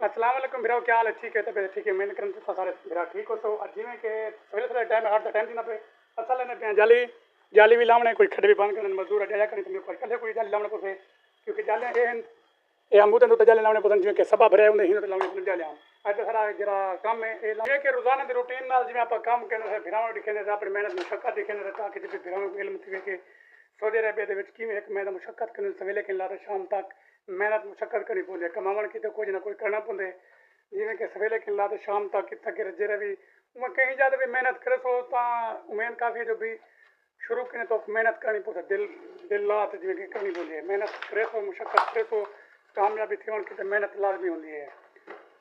अस्सलाम वालेकुम भिराओ, क्या हाल है? ठीक है, तबीयत ठीक है, मेहनत करने से सारे भिरा ठीक हो। तो जिमें के सवेरे सवेरे टाइम हर टाइम दिन पे अच्छा लेने पे जाली जाली भी लावने कोई खड्डे भी बंद करने मजदूर जाया करने तुम्हें कोई कल कोई जाली लावने पोसे क्योंकि जाले ये हम तो जाले लावने पसंद जिमें के सबा भरे उन्हें ही तो लावने पसंद जाले आज तो सारा जरा काम है ये लावे के रोजाना दी रूटीन नाल जिमें आप काम करने से भिराव दिखने से अपनी मेहनत मुशक्कत दिखने से ताकि जब भिराव को इल्म थी के सऊदी अरबिया दे विच किवें एक मेहनत मुशक्कत करने सवेले के लाते शाम तक मेहनत मुशक्कत करनी पौंदी कमावण की तो कुछ ना कोई करना पौंदे जिमें कि सवेले के लाते शाम तक कितना के रजे भी उमें कहीं ज़्यादा भी मेहनत करे सो ता उमें काफ़ी जो भी शुरू करें तो मेहनत करनी पड़े दिल लात जिमें कि करनी पड़ती है मेहनत करे तो मुशक्कत करे तो कामयाबी थी की मेहनत लाजमी होती है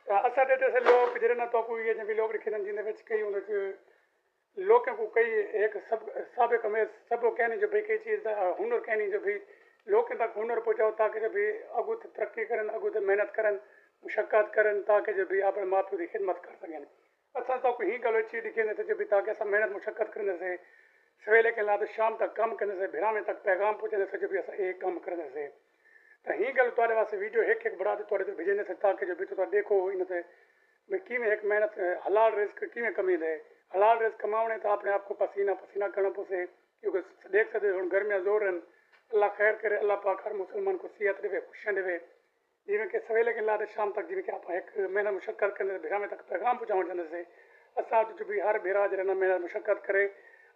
असा जैसे लोग जरे ना तो कोई ये भी लोग लिखे जिन्हें कई उन्हें लोगों को कई एक सब एक हमें सब कहनी जो भाई कई चीज़ हुनर कहनी जो भी लोगों तक हुनर पहुँचाओ ताकि जो भी अगू तरक्की करन अगू मेहनत करन मुशक्कत करन ताकि जो भी अपने माँ प्यो की खिदमत कर सकें अच्छा तो ही गलो चीज़ दिखे जो भी ताकि अस मेहनत मुशक्कत करने से सवेले के लाते शाम तक काम करने से भिराने तक पैगाम पहुँचने से जो भी अस एक काम करने से तो ही गल तुहारे वास्ते वीडियो एक बड़ा तो भेजने से ताकि जो भी तो देखो इन भाई किमें एक मेहनत हलाल रिस्क किमें कमी दे हलाल रिस्क कमाने तो अपने आप को पसीना पसीना करना पोसे क्योंकि देख सकते हम गर्मियाँ जोर रन अल्लाह खैर करे अल्लाह पाक हर मुसलमान को सेहत देवे खुशियाँ देवे जिमें कि सवेले के लाते शाम तक जिमें कि आप एक मेहनत मुशक्कत करने भिरा में तक पैगाम पहुँचाने जाने से असा जो भी हर भिरा जरा मेहनत मुशक्कत करे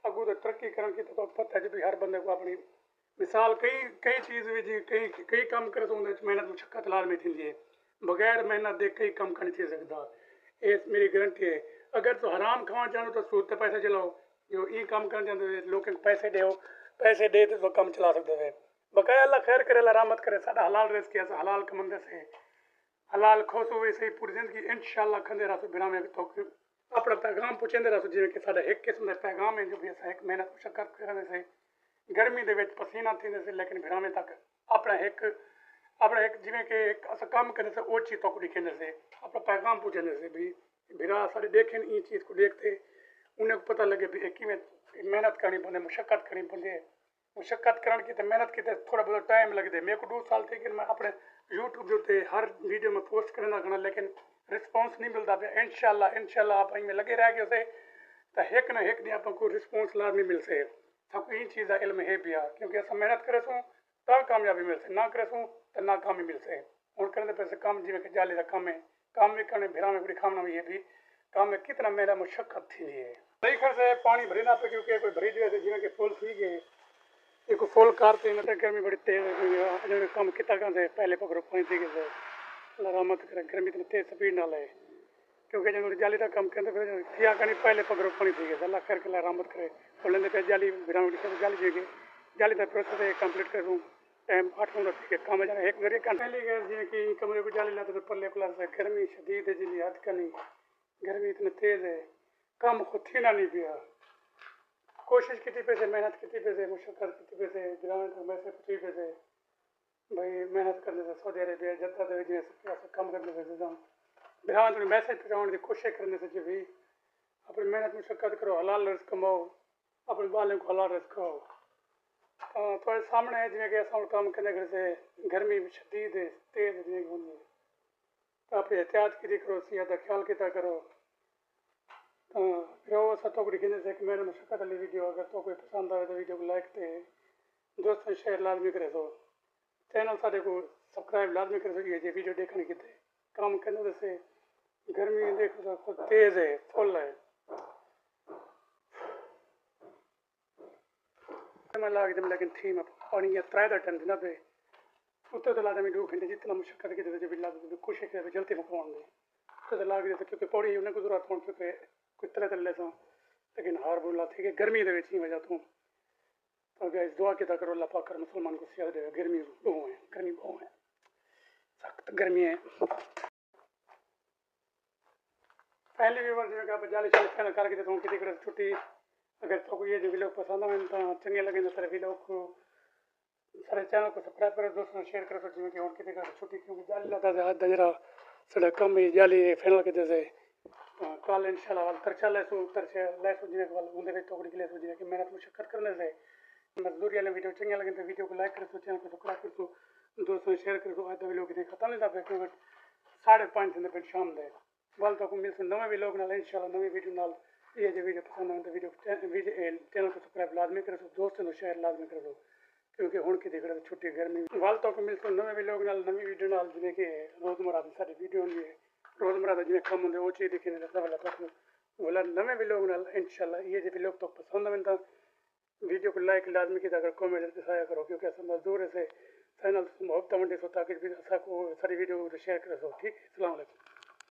अगू तो तरक्की करने की तो पता है जो भी हर बंदे को अपनी मिसाल कई कई चीज़ भी जी कई कई कम करे तो मेहनत मुशक्कत लाजमी थी है बगैर मेहनत दे कई कम कर नहीं थी सकता ये मेरी गारंटी है अगर तो हराम खाना चाहो तो सूद पैसे चलाओ जो ये काम करना चाहते लोग पैसे दे तो काम चला सकते थे बकाया अल्लाह खैर करे अल्लाह रहमत करे साडा हलाल रेस किया हलाल कमंदे से हलाल खोसो वैसे ही पूरी जिंदगी इंशाल्लाह खंदे रहो बिना में तो अपना पैगाम पहुँचाते रहो जिमें कि साडा एक किस्म का पैगाम है जो भी अस एक मेहनत मुशक्कत करने से गर्मी के पसीना थी से लेकिन भिरामे तक अपना एक जिमें कि एक अस काम करने से वो चीज़ तक दिखेने से अपना पैगाम पहुँचाने से भी भिरा सारे देखें ये चीज़ को देखते उन्हें को पता लगे भी कि मेहनत करनी पड़े मुशक्कत करनी पड़े मुशक्कत करने की तो मेहनत की थोड़ा बहुत टाइम लगते मेरे को 2 साल थे कि मैं अपने यूट्यूब जो थे हर वीडियो में पोस्ट करना करना लेकिन रिस्पॉन्स नहीं मिलता पाया इंशाल्लाह आप में लगे रह गए उसे तो एक ना एक दिन आपको रिस्पॉन्स लाजमी मिल से सबको ये चीज़ का इल्म है भी क्योंकि अस मेहनत करे सो तो कामयाबी मिल से ना करे सो तो नाकामी मिल से हूँ करने पैसे काम जिमें कि जाली का काम भी करने भिरा में दिखाना भी है भी काम में कितना मेरा मुशक्कत थी है सही खर से पानी भरी ना पे क्योंकि कोई भरी जो है जिमें कि फूल थी गए एक फूल कारते न गर्मी बड़ी तेज काम कितना कहाँ से पहले पकड़ो पानी थी गए अल्लाह रहमत करे गर्मी इतनी तेज स्पीड ना ले क्योंकि जब जाली का काम करते फिर थिया करनी पहले पकड़ो पानी थी गए अल्लाह खैर के अल्लाह रहमत करे और लेंदे पे जाली भिरा जाली जी जाली का प्रोसेस कंप्लीट कर दूँ टाइम 8 मिनट ठीक है काम जाना एक घड़ी पहले गए जी कि कमरे को जाली लाते तो पल्ले प्लस है गर्मी शदीद है जी हद करनी गर्मी इतनी तेज़ है काम खुद थी ना नहीं पिया कोशिश की पैसे मेहनत की पैसे मुशक्कत की पैसे ग्रामीण तक पैसे पची पैसे भाई मेहनत करने से सऊदी अरेबिया जद्दा दे जिन्हें कम करने से जाऊँ ग्रामीण तक मैसेज पहुँचाने की कोशिश करने से जो भी अपनी मेहनत मुशक्कत करो हलाल रिस्क कमाओ अपने बालों को हलाल रिस्क खाओ थोड़े सामने है जिमें कि अस काम करने घर से गर्मी शदीद है तेज जिमें होंगी तो आप एहतियात की करो सेहत का ख्याल किया करो तो फिर वो तो दिखने से कि मेरे मुशक्कत वाली वीडियो अगर तो कोई पसंद आए तो वीडियो को लाइक थे दोस्तों शेयर लाजमी करे सो चैनल सारे को सब्सक्राइब लाजमी करे सो ये वीडियो देखने की थे काम करने से गर्मी देखो तो तेज़ है फुल है लाग जम लेकिन थी मैं पानी या 3 टन दिन पे उत्तर तो लादा में 2 घंटे जितना मुशक्कत की जब लाद कोशिश करे जल्दी पकवान दे तो लाग दे क्योंकि पौड़ी उन्हें को जरूरत पहुंच चुके कुछ तरह ले सो लेकिन हार बोला थी कि गर्मी दे ही वजह तो गैस दुआ किया करो अल्लाह पाक कर मुसलमान को सेहत दे गर्मी बहुत है गर्मी बहुत है सख्त गर्मी है पहले भी वर्ष में जाली शाली करके देता हूँ किसी छुट्टी अगर तो ये जो भी लोग पसंद आए तो चंगे लगे तो सारे भी लोग को सारे चैनल को सब्सक्राइब करो दोस्तों शेयर करो जिमें कि और किसी का छुट्टी क्योंकि जाली लाता है जरा साढ़ा कम ही जाली फाइनल के जैसे कल इंशाल्लाह वाल तरछा लैसो जिमें वाल उनके टोकरी के लैसो जिमें कि मेहनत मुशक्कत करने से मजदूरी वाले वीडियो चंगे लगे तो वीडियो को लाइक करो चैनल को सब्सक्राइब करो दोस्तों शेयर करो आज वीडियो की खत्म नहीं था 5:30 दिन पे शाम दे वाल तो मिल से नवे व्लॉग नाल इंशाल्लाह नवी वीडियो नाल ये जो वीडियो पसंद आए तो वीडियो चैनल को सब्सक्राइब लाजमी करो दोस्तों को शेयर लाजमी करो क्योंकि हुण की देख रहे छुट्टी गर्मी वाल तो मिल से नवे व्लॉग नाल नवी वीडियो नाल जिवें कि रोजमर्रा दी साडी वीडियो होंदी है रोजमर्रा दा जिवें काम होंदे वो चीज़ दिक्खने दा वाला तो वाला नवे व्लॉग नाल इंशाल्लाह ये जो व्लॉग तो पसंद आवे तो वीडियो को लाइक लाजमी कीजिए अगर कमेंट दिखाया करो क्योंकि ऐसा मजदूर है से चैनल मोहब्बत मंडी सो ताकि भी ऐसा को सारी वीडियो शेयर करो ठीक है। अस्सलाम वालेकुम।